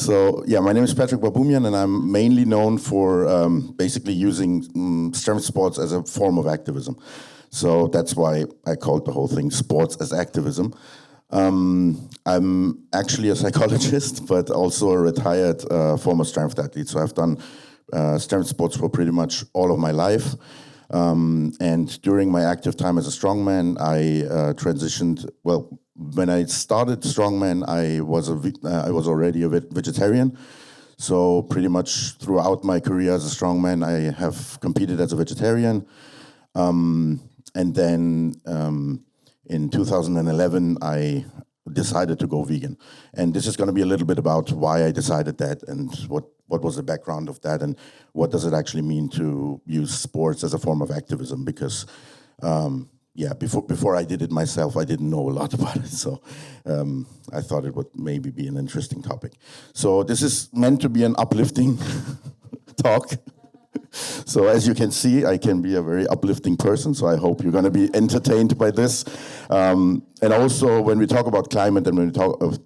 So yeah, my name is Patrik Baboumian, and I'm mainly known for basically using strength sports as a form of activism. So that's why I called the whole thing sports as activism. I'm actually a psychologist, but also a retired former strength athlete. So I've done strength sports for pretty much all of my life. And during my active time as a strongman, I transitioned. Well, when I started strongman, I was already a vegetarian. So pretty much throughout my career as a strongman, I have competed as a vegetarian. And then in 2011, I decided to go vegan. And this is going to be a little bit about why I decided that and what was the background of that and what does it actually mean to use sports as a form of activism. Because, before I did it myself, I didn't know a lot about it. So I thought it would maybe be an interesting topic. So this is meant to be an uplifting talk. So as you can see, I can be a very uplifting person, so I hope you're going to be entertained by this. And also, when we talk about climate and when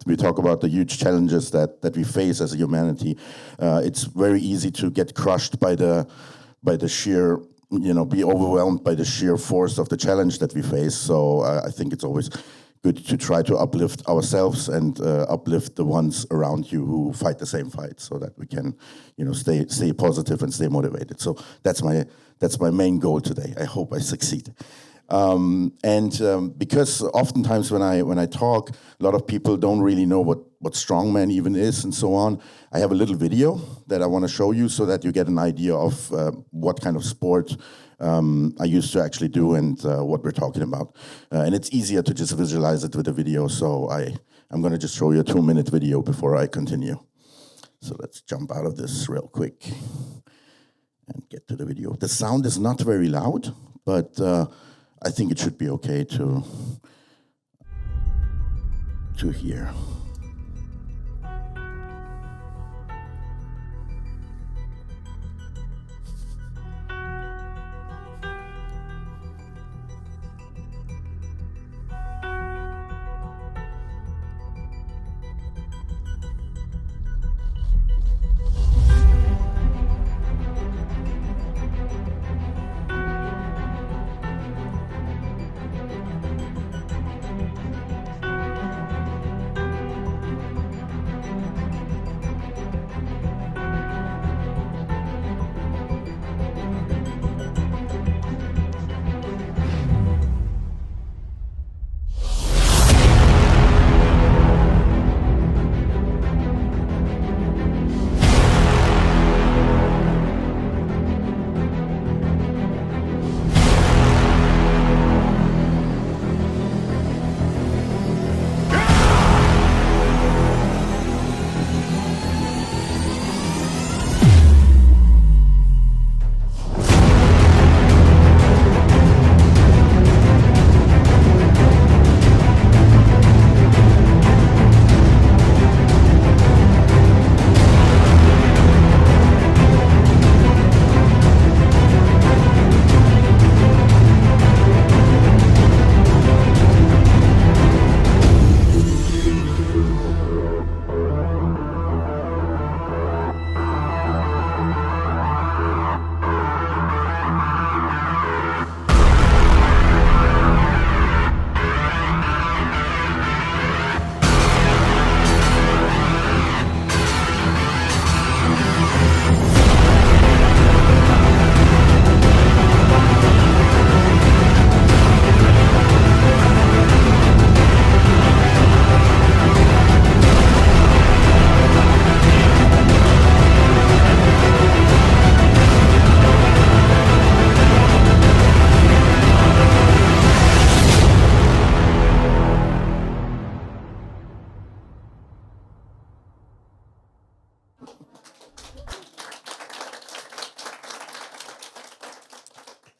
we talk about the huge challenges that we face as a humanity, it's very easy to get crushed by the sheer, be overwhelmed by the sheer force of the challenge that we face. So I think it's always good to try to uplift ourselves and uplift the ones around you who fight the same fight, so that we can, stay positive and stay motivated. So that's my main goal today. I hope I succeed. Because oftentimes when I talk, a lot of people don't really know what strongman even is and so on. I have a little video that I want to show you so that you get an idea of what kind of sport I used to actually do and what we're talking about. And it's easier to just visualize it with a video, so I'm going to just show you a 2-minute video before I continue. So let's jump out of this real quick and get to the video. The sound is not very loud, but I think it should be okay to hear.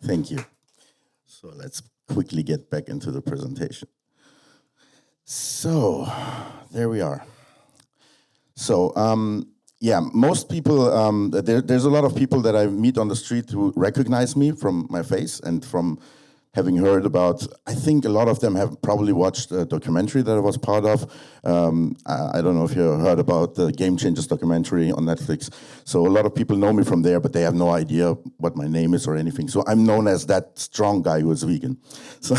Thank you. So let's quickly get back into the presentation. So there we are. So most people, there's a lot of people that I meet on the street who recognize me from my face and from having heard about, I think a lot of them have probably watched a documentary that I was part of. I don't know if you heard about the Game Changers documentary on Netflix. So a lot of people know me from there, but they have no idea what my name is or anything. So I'm known as that strong guy who is vegan. So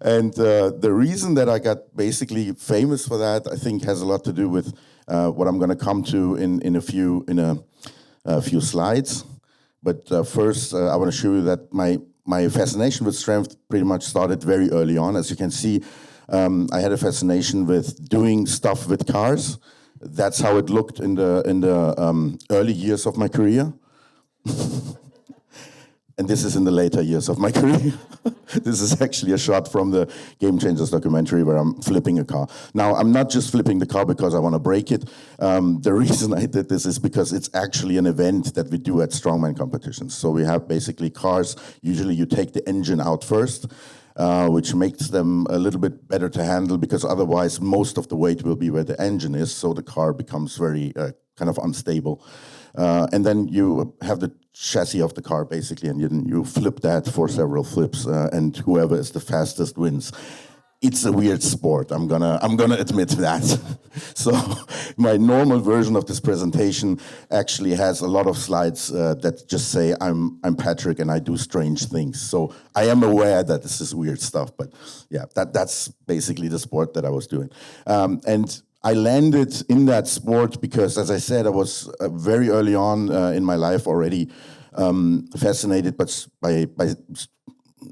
and the reason that I got basically famous for that, I think, has a lot to do with what I'm going to come to in a few slides. But first, I want to show you that my fascination with strength pretty much started very early on. As you can see, I had a fascination with doing stuff with cars. That's how it looked in the early years of my career. And this is in the later years of my career. This is actually a shot from the Game Changers documentary where I'm flipping a car. Now, I'm not just flipping the car because I want to break it. The reason I did this is because it's actually an event that we do at strongman competitions. So we have basically cars. Usually you take the engine out first, which makes them a little bit better to handle, because otherwise most of the weight will be where the engine is, so the car becomes very kind of unstable. And then you have the chassis of the car, basically, and you flip that for several flips, and whoever is the fastest wins. It's a weird sport. I'm gonna admit that. So my normal version of this presentation actually has a lot of slides that just say I'm Patrik and I do strange things. So I am aware that this is weird stuff, but yeah, that's basically the sport that I was doing. And I landed in that sport because, as I said, I was very early on in my life already fascinated by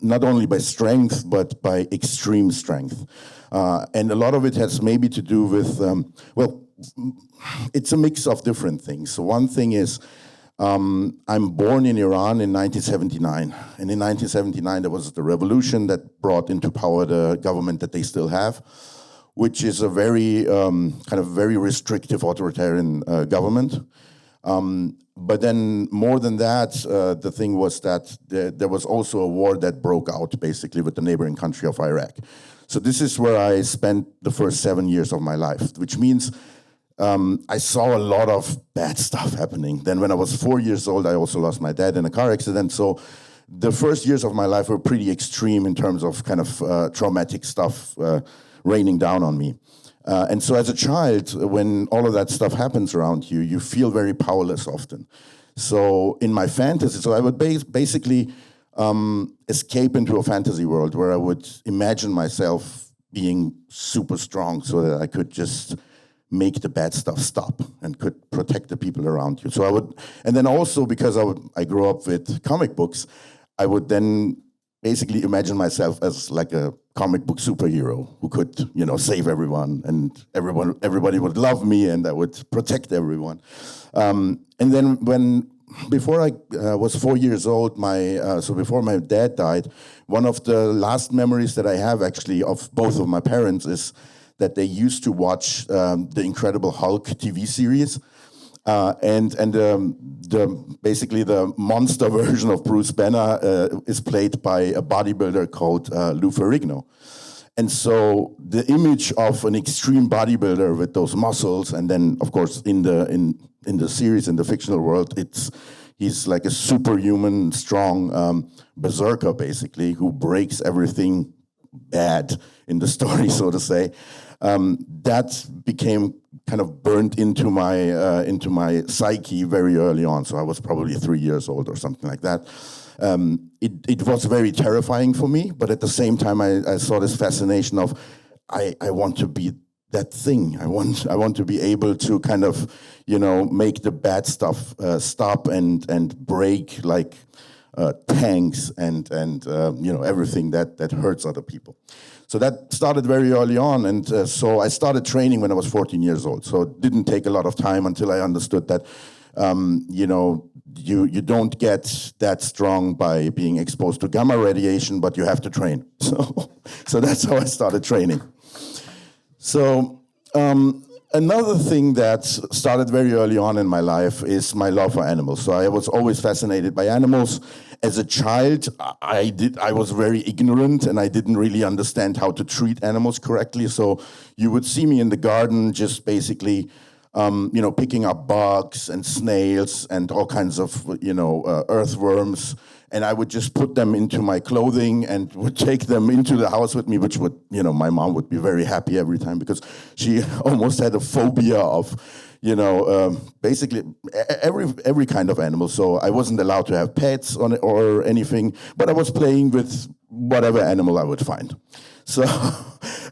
not only by strength, but by extreme strength. And a lot of it has maybe to do with, it's a mix of different things. So one thing is, I'm born in Iran in 1979. And in 1979, there was the revolution that brought into power the government that they still have, which is a very kind of very restrictive authoritarian government. But then more than that, the thing was that there was also a war that broke out basically with the neighboring country of Iraq. So this is where I spent the first 7 years of my life, which means I saw a lot of bad stuff happening. Then when I was 4 years old, I also lost my dad in a car accident. So the first years of my life were pretty extreme in terms of kind of traumatic stuff raining down on me. And so as a child, when all of that stuff happens around you, you feel very powerless often. So in my fantasy, so I would basically escape into a fantasy world where I would imagine myself being super strong so that I could just make the bad stuff stop and could protect the people around you. So I would, and then also because I grew up with comic books, I would then basically imagine myself as like a comic book superhero who could, save everyone, and everybody would love me, and I would protect everyone. And then before I was 4 years old, so before my dad died, one of the last memories that I have actually of both of my parents is that they used to watch the Incredible Hulk TV series. Basically the monster version of Bruce Banner is played by a bodybuilder called Lou Ferrigno. And so the image of an extreme bodybuilder with those muscles, and then of course in the series, in the fictional world, he's like a superhuman, strong berserker basically, who breaks everything bad in the story, so to say. That became kind of burnt into my psyche very early on. So I was probably 3 years old or something like that. It was very terrifying for me, but at the same time, I saw this fascination of I want to be that thing. I want to be able to kind of make the bad stuff stop and break like tanks and everything that hurts other people. So that started very early on, and so I started training when I was 14 years old. So it didn't take a lot of time until I understood that, you don't get that strong by being exposed to gamma radiation, but you have to train. So that's how I started training. So another thing that started very early on in my life is my love for animals. So I was always fascinated by animals. As a child, I was very ignorant, and I didn't really understand how to treat animals correctly. So you would see me in the garden just basically picking up bugs and snails and all kinds of, earthworms. And I would just put them into my clothing and would take them into the house with me, which would, my mom would be very happy every time because she almost had a phobia of, basically every kind of animal. So I wasn't allowed to have pets on it or anything, but I was playing with whatever animal I would find. So,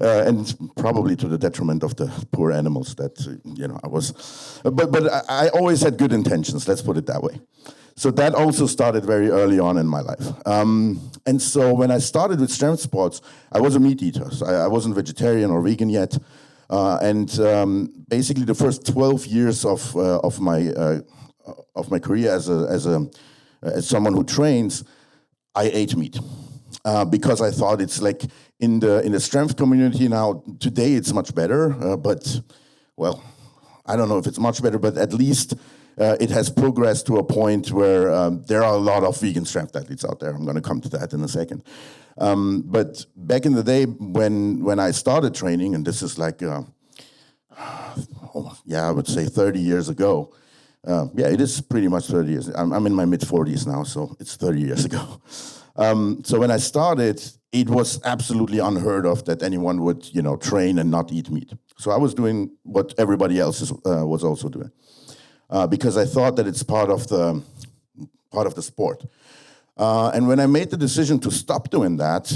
and probably to the detriment of the poor animals that, I was, but I always had good intentions, let's put it that way. So that also started very early on in my life. And so when I started with strength sports, I was a meat eater. So I wasn't vegetarian or vegan yet. Basically the first 12 years of my career as someone who trains, I ate meat. Because I thought it's like in the strength community now, today it's much better, but well, I don't know if it's much better, but at least it has progressed to a point where there are a lot of vegan strength athletes out there. I'm going to come to that in a second. But back in the day when I started training, and this is like, I would say 30 years ago. It is pretty much 30 years. I'm in my mid-40s now, so it's 30 years ago. So when I started, it was absolutely unheard of that anyone would, train and not eat meat. So I was doing what everybody else was also doing, because I thought that it's part of the sport. And when I made the decision to stop doing that,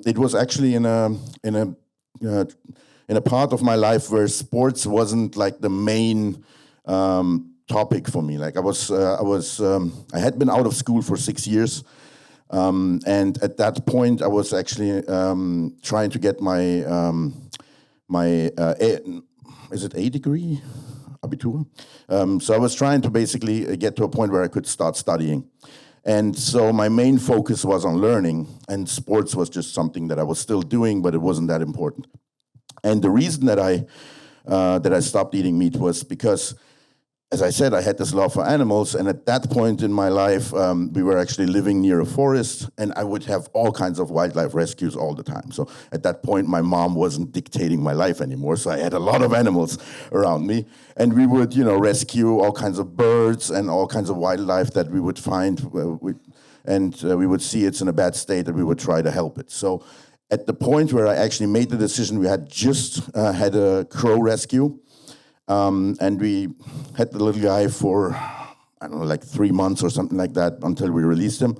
it was actually in a part of my life where sports wasn't like the main topic for me. Like I had been out of school for 6 years. And at that point, I was actually trying to get my is it A degree, Abitur? So I was trying to basically get to a point where I could start studying. And so my main focus was on learning, and sports was just something that I was still doing, but it wasn't that important. And the reason that I stopped eating meat was because, as I said, I had this love for animals, and at that point in my life, we were actually living near a forest, and I would have all kinds of wildlife rescues all the time. So at that point, my mom wasn't dictating my life anymore, so I had a lot of animals around me, and we would, rescue all kinds of birds and all kinds of wildlife that we would find, we would see it's in a bad state, and we would try to help it. So at the point where I actually made the decision, we had just had a crow rescue. And we had the little guy for, I don't know, like 3 months or something like that until we released him.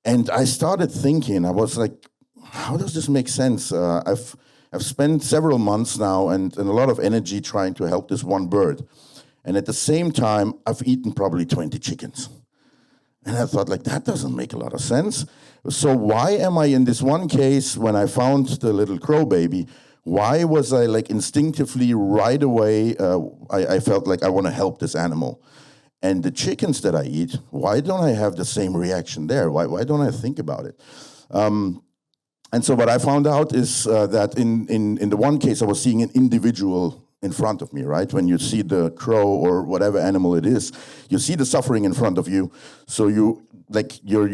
And I started thinking, I was like, how does this make sense? I've spent several months now and a lot of energy trying to help this one bird. And at the same time, I've eaten probably 20 chickens. And I thought, like, that doesn't make a lot of sense. So why am I in this one case, when I found the little crow baby, why was I like instinctively right away, I felt like I want to help this animal. And the chickens that I eat, why don't I have the same reaction there? Why don't I think about it? And so what I found out is that in the one case, I was seeing an individual in front of me, right? When you see the crow or whatever animal it is, you see the suffering in front of you. So your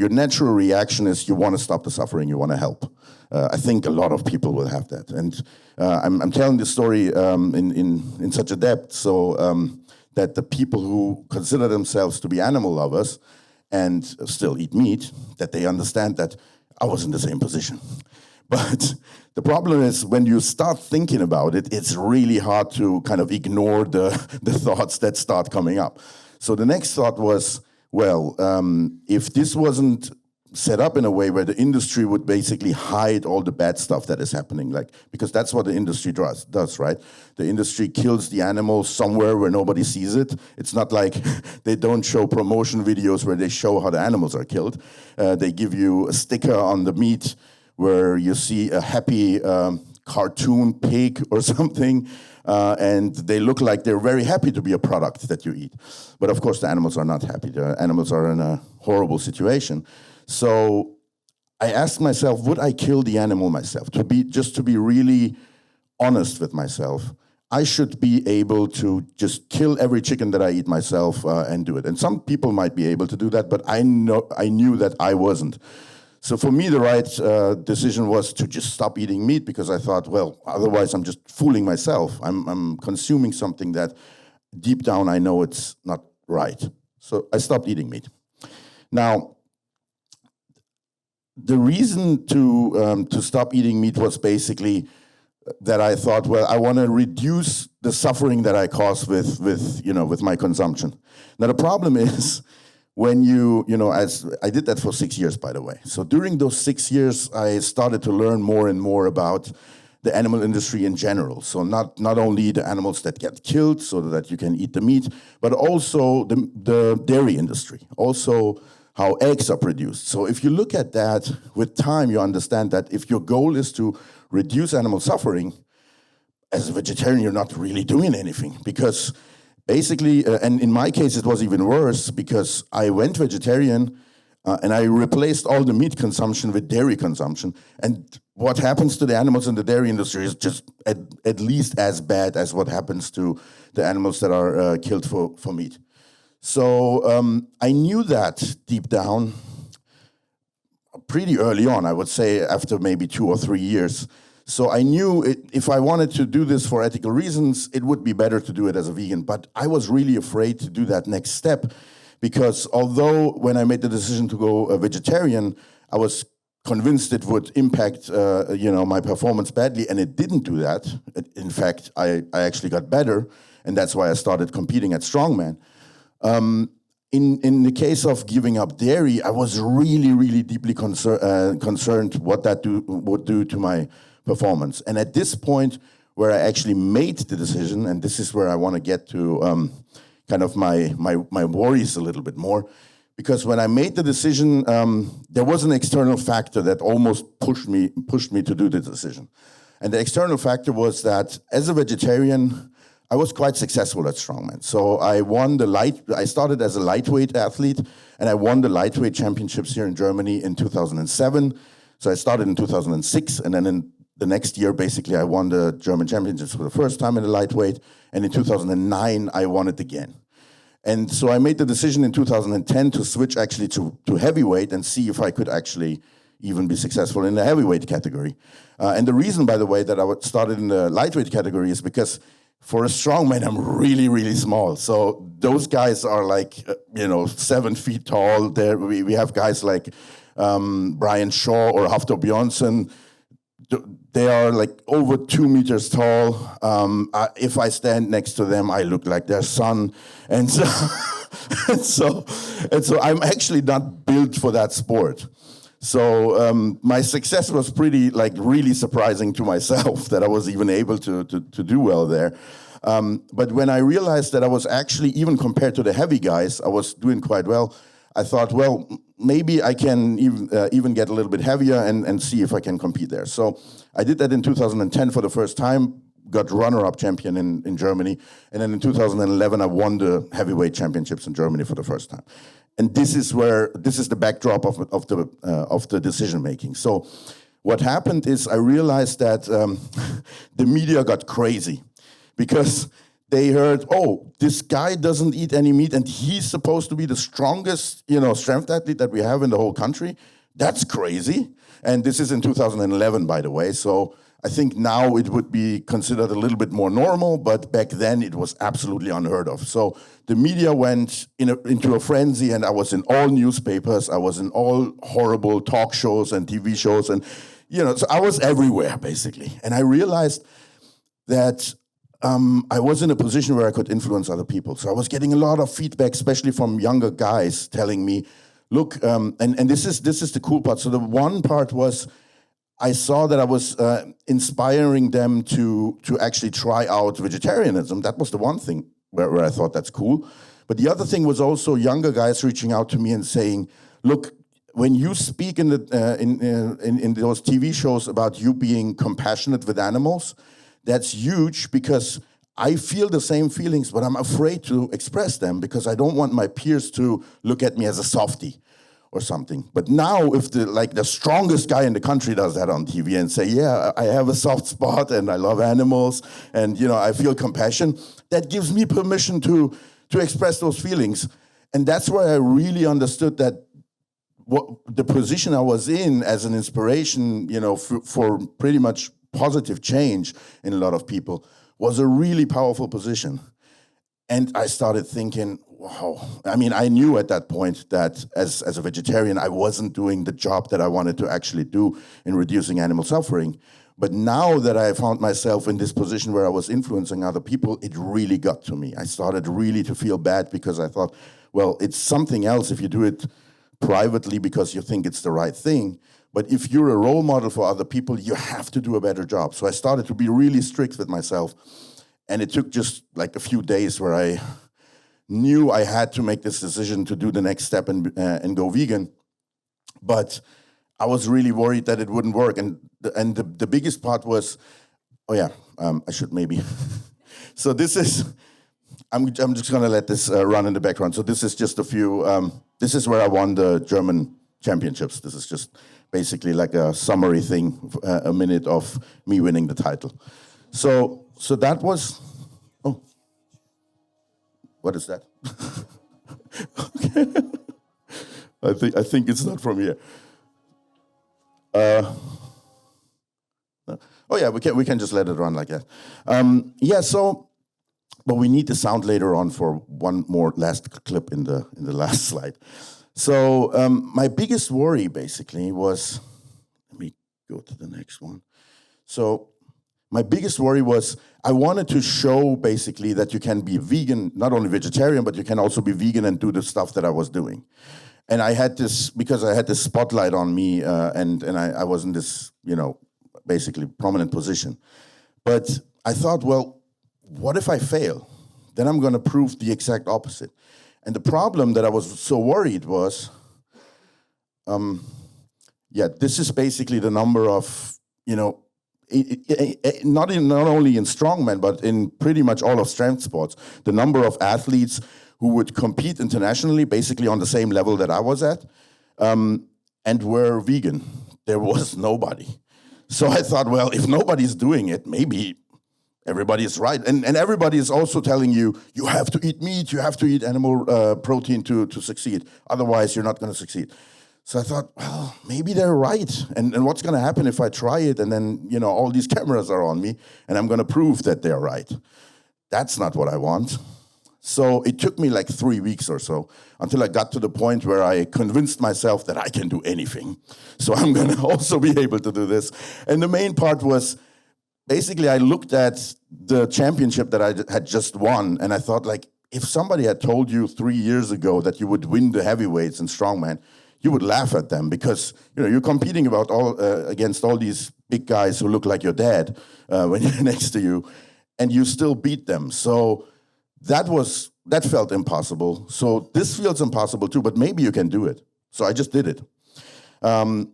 natural reaction is you want to stop the suffering, you want to help. I think a lot of people will have that. And I'm telling this story in such a depth so that the people who consider themselves to be animal lovers and still eat meat, that they understand that I was in the same position. But the problem is when you start thinking about it, it's really hard to kind of ignore the thoughts that start coming up. So the next thought was, well, if this wasn't set up in a way where the industry would basically hide all the bad stuff that is happening, because that's what the industry does, right? The industry kills the animal somewhere where nobody sees it. It's not like they don't show promotion videos where they show how the animals are killed. They give you a sticker on the meat where you see a happy cartoon pig or something, and they look like they're very happy to be a product that you eat. But of course, the animals are not happy. The animals are in a horrible situation. So I asked myself, would I kill the animal myself? To be really honest with myself, I should be able to just kill every chicken that I eat myself and do it. And some people might be able to do that, but I knew that I wasn't. So for me, the right decision was to just stop eating meat, because I thought, well, otherwise I'm just fooling myself. I'm consuming something that deep down I know it's not right. So I stopped eating meat. Now, the reason to stop eating meat was basically that I thought, well, I want to reduce the suffering that I cause with my consumption. Now the problem is when as I did that for 6 years, by the way. So during those 6 years, I started to learn more and more about the animal industry in general. So not only the animals that get killed so that you can eat the meat, but also the dairy industry, also how eggs are produced. So if you look at that with time, you understand that if your goal is to reduce animal suffering, as a vegetarian, you're not really doing anything, because basically, and in my case, it was even worse because I went vegetarian and I replaced all the meat consumption with dairy consumption. And what happens to the animals in the dairy industry is just at least as bad as what happens to the animals that are killed for meat. So I knew that deep down pretty early on, I would say after maybe 2 or 3 years. So I knew if I wanted to do this for ethical reasons, it would be better to do it as a vegan. But I was really afraid to do that next step because although when I made the decision to go vegetarian, I was convinced it would impact my performance badly, and it didn't do that. In fact, I actually got better, and that's why I started competing at strongman. In the case of giving up dairy, I was really, really deeply concerned what that would do to my performance. And at this point, where I actually made the decision, and this is where I want to get to kind of my worries a little bit more, because when I made the decision, there was an external factor that almost pushed me to do the decision. And the external factor was that as a vegetarian, I was quite successful at strongman. So I started as a lightweight athlete, and I won the lightweight championships here in Germany in 2007. So I started in 2006, and then in the next year, basically, I won the German championships for the first time in the lightweight, and in 2009, I won it again. And so I made the decision in 2010 to switch actually to heavyweight and see if I could actually even be successful in the heavyweight category. And the reason, by the way, that I started in the lightweight category is because for a strongman, I'm really, really small. So those guys are like, 7 feet tall. We have guys like Brian Shaw or Hafthor Björnsson. They are like over 2 meters tall. If I stand next to them, I look like their son. And so, and so I'm actually not built for that sport. So my success was really surprising to myself that I was even able to do well there. But when I realized that I was actually, even compared to the heavy guys, I was doing quite well, I thought, well, maybe I can even get a little bit heavier and see if I can compete there. So I did that in 2010 for the first time, got runner-up champion in Germany. And then in 2011, I won the heavyweight championships in Germany for the first time. And this is the backdrop of the decision making. So what happened is I realized that the media got crazy because they heard, oh, this guy doesn't eat any meat and he's supposed to be the strongest, strength athlete that we have in the whole country. That's crazy. And this is in 2011, by the way. So I think now it would be considered a little bit more normal, but back then it was absolutely unheard of. So the media went into a frenzy, and I was in all newspapers, I was in all horrible talk shows and TV shows, and so I was everywhere basically. And I realized that I was in a position where I could influence other people. So I was getting a lot of feedback, especially from younger guys, telling me, "Look," and this is the cool part. So the one part was, I saw that I was inspiring them to actually try out vegetarianism. That was the one thing where I thought that's cool. But the other thing was also younger guys reaching out to me and saying, "Look, when you speak in those TV shows about you being compassionate with animals, that's huge because I feel the same feelings, but I'm afraid to express them because I don't want my peers to look at me as a softie or something. But now if the strongest guy in the country does that on TV and say, yeah, I have a soft spot and I love animals and I feel compassion, that gives me permission to express those feelings." And that's where I really understood that the position I was in as an inspiration, for pretty much positive change in a lot of people was a really powerful position. And I started thinking, wow. I mean, I knew at that point that as a vegetarian, I wasn't doing the job that I wanted to actually do in reducing animal suffering. But now that I found myself in this position where I was influencing other people, it really got to me. I started really to feel bad because I thought, well, it's something else if you do it privately because you think it's the right thing. But if you're a role model for other people, you have to do a better job. So I started to be really strict with myself. And it took just like a few days where I knew I had to make this decision to do the next step and go vegan. But I was really worried that it wouldn't work. And the biggest part was, I should maybe. So this is, I'm just going to let this run in the background. So this is just a few, this is where I won the German championships. This is just basically like a summary thing, a minute of me winning the title. So that was, what is that? Okay. I think it's not from here. We can just let it run like that. But we need the sound later on for one more last clip in the last slide. So my biggest worry basically was, let me go to the next one. So my biggest worry was I wanted to show basically that you can be vegan, not only vegetarian, but you can also be vegan and do the stuff that I was doing. And I had this, because I had this spotlight on me and I was in this, basically prominent position. But I thought, well, what if I fail? Then I'm going to prove the exact opposite. And the problem that I was so worried was, this is basically the number of, not only in strongman, but in pretty much all of strength sports, the number of athletes who would compete internationally, basically on the same level that I was at, and were vegan. There was nobody. So I thought, well, if nobody's doing it, maybe everybody is right. And everybody is also telling you, you have to eat meat, you have to eat animal protein to succeed. Otherwise, you're not going to succeed. So I thought, well, maybe they're right. And what's going to happen if I try it and then, all these cameras are on me and I'm going to prove that they're right? That's not what I want. So it took me like 3 weeks or so until I got to the point where I convinced myself that I can do anything. So I'm going to also be able to do this. And the main part was, basically, I looked at the championship that I had just won, and I thought, like, if somebody had told you 3 years ago that you would win the heavyweights in strongman, you would laugh at them because you're competing against all these big guys who look like your dad when you're next to you, and you still beat them. So that felt impossible. So this feels impossible too, but maybe you can do it. So I just did it, and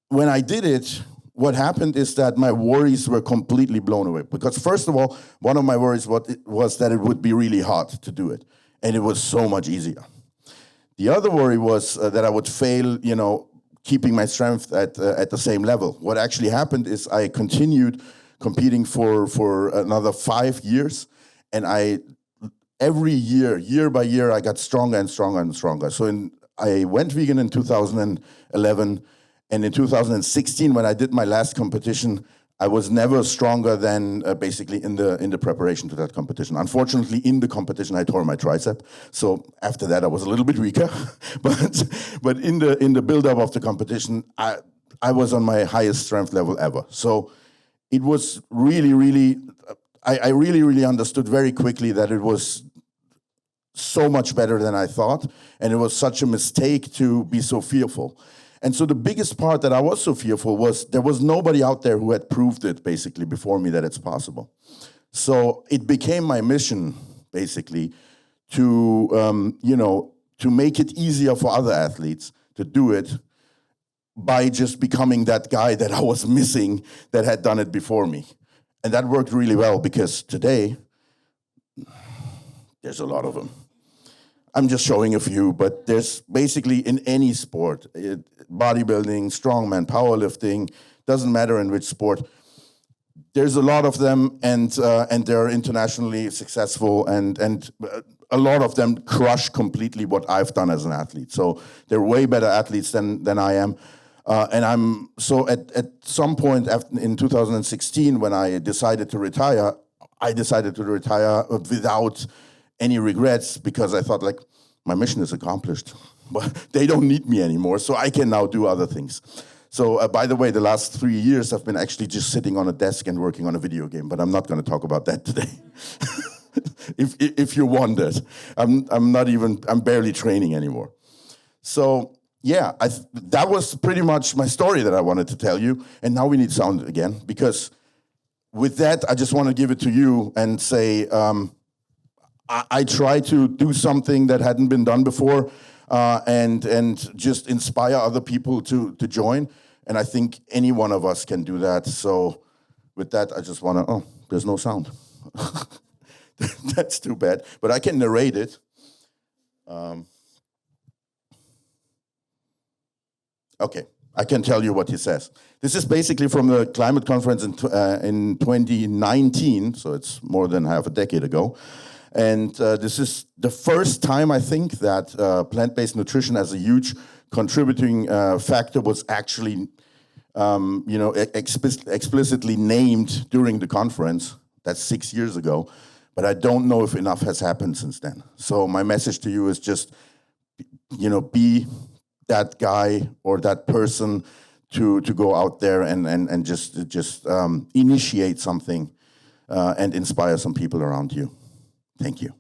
when I did it, what happened is that my worries were completely blown away. Because first of all, one of my worries was that it would be really hard to do it. And it was so much easier. The other worry was that I would fail, keeping my strength at the same level. What actually happened is I continued competing for another 5 years. And every year by year, I got stronger and stronger and stronger. So I went vegan in 2011. And in 2016, when I did my last competition, I was never stronger than basically in the preparation to that competition. Unfortunately, in the competition, I tore my tricep. So after that, I was a little bit weaker. but in the build-up of the competition, I was on my highest strength level ever. So it was really, really, I really, really understood very quickly that it was so much better than I thought. And it was such a mistake to be so fearful. And so the biggest part that I was so fearful was there was nobody out there who had proved it basically before me that it's possible. So it became my mission basically to, to make it easier for other athletes to do it by just becoming that guy that I was missing that had done it before me. And that worked really well because today, there's a lot of them. I'm just showing a few, but there's basically in any sport, bodybuilding, strongman, powerlifting, doesn't matter in which sport, there's a lot of them, and they're internationally successful, and a lot of them crush completely what I've done as an athlete. So they're way better athletes than I am. And I'm so at some point in 2016, when I decided to retire, I decided to retire without any regrets because I thought like my mission is accomplished. But they don't need me anymore, so I can now do other things. So by the way, the last 3 years I've been actually just sitting on a desk and working on a video game, but I'm not going to talk about that today. if you wondered, I'm barely training anymore. So yeah, that was pretty much my story that I wanted to tell you. And now we need sound again, because with that, I just want to give it to you and say, I try to do something that hadn't been done before, and just inspire other people to join. And I think any one of us can do that. So with that, I just want to, oh, there's no sound. That's too bad. But I can narrate it. Okay, I can tell you what he says. This is basically from the climate conference in 2019, so it's more than half a decade ago. And this is the first time, I think, that plant-based nutrition as a huge contributing factor was actually, explicitly named during the conference. That's 6 years ago. But I don't know if enough has happened since then. So my message to you is just, be that guy or that person to go out there and just initiate something and inspire some people around you. Thank you.